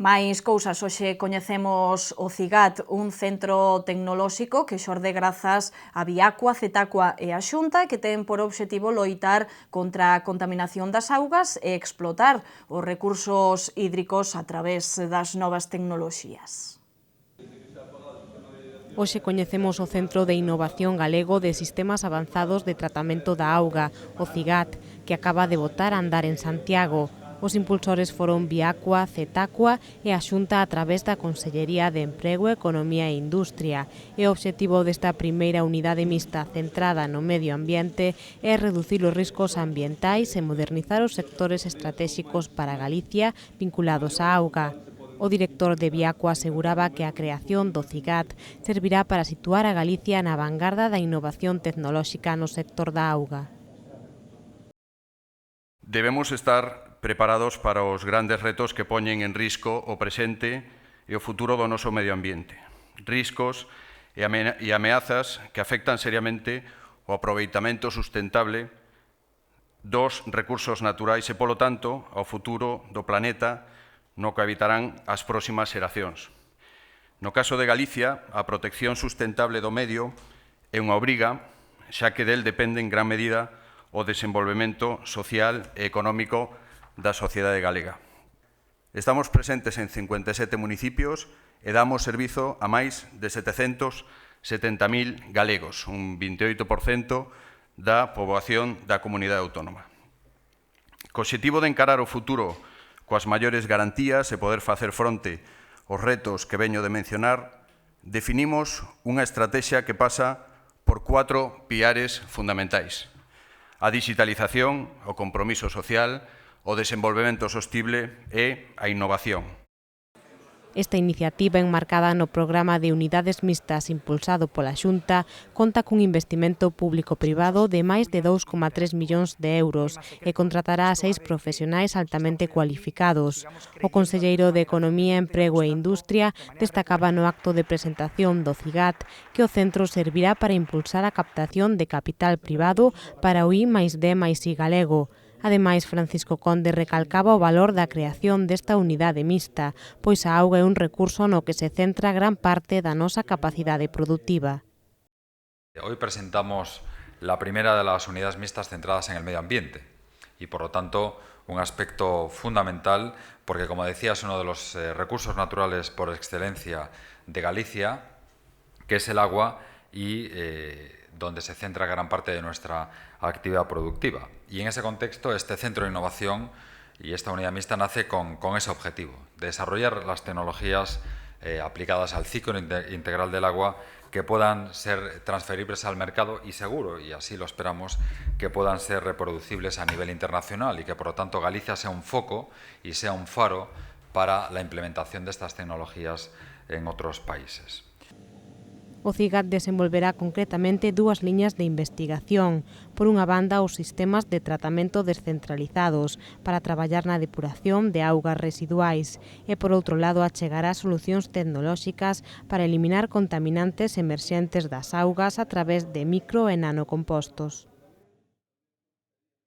Máis cousas, hoxe coñecemos o CIGAT, un centro tecnolóxico que xorde grazas a Viacua, Cetacua e a Xunta, que ten por obxectivo loitar contra a contaminación das augas e explotar os recursos hídricos a través das novas tecnoloxías. Hoxe coñecemos o Centro de Innovación Galego de Sistemas Avanzados de Tratamento da Auga, o CIGAT, que acaba de botar a andar en Santiago. Os impulsores foron Viacua, Cetacua e a Xunta a través da Consellería de Emprego, Economía e Industria. E o obxectivo desta primeira unidade mixta centrada no medio ambiente é reducir os riscos ambientais e modernizar os sectores estratéxicos para Galicia vinculados á auga. O director de Viacua aseguraba que a creación do CIGAT servirá para situar a Galicia na vanguarda da innovación tecnolóxica no sector da auga. Debemos estar preparados para os grandes retos que poñen en risco o presente e o futuro do noso medio ambiente. Riscos e ameazas que afectan seriamente o aproveitamento sustentable dos recursos naturais e, polo tanto, ao futuro do planeta no que habitarán as próximas xeracións. No caso de Galicia, a protección sustentable do medio é unha obriga, xa que del depende en gran medida o desenvolvemento social e económico da sociedade galega. Estamos presentes en 57 municipios e damos servizo a máis de 770.000 galegos, un 28% da poboación da comunidade autónoma. Co obxectivo de encarar o futuro coas maiores garantías e poder facer fronte aos retos que veño de mencionar, definimos unha estrategia que pasa por 4 piares fundamentais: a digitalización, o compromiso social, o desenvolvemento sostible e a innovación. Esta iniciativa enmarcada no programa de unidades mixtas impulsado pola Xunta conta cun investimento público-privado de máis de 2,3 millóns de euros e contratará a 6 profesionais altamente cualificados. O conselleiro de Economía, Emprego e Industria destacaba no acto de presentación do CIGAT que o centro servirá para impulsar a captación de capital privado para o I+D+I galego. Ademais, Francisco Conde recalcaba o valor da creación desta unidade mixta, pois a auga é un recurso no que se centra gran parte da nosa capacidade productiva. Hoy presentamos la primera de las unidades mixtas centradas en el medio ambiente y, por lo tanto, un aspecto fundamental porque, como decía, es uno de los recursos naturales por excelencia de Galicia, que es el agua y donde se centra gran parte de nuestra actividad productiva. Y en ese contexto, este centro de innovación y esta unidad mixta nace con ese objetivo, de desarrollar las tecnologías aplicadas al ciclo integral del agua que puedan ser transferibles al mercado y seguro, y así lo esperamos, que puedan ser reproducibles a nivel internacional y que, por lo tanto, Galicia sea un foco y sea un faro para la implementación de estas tecnologías en otros países. O CIGAT desenvolverá concretamente 2 liñas de investigación. Por unha banda, os sistemas de tratamento descentralizados para traballar na depuración de augas residuais e, por outro lado, achegará solucións tecnolóxicas para eliminar contaminantes emerxentes das augas a través de micro e nanocompostos.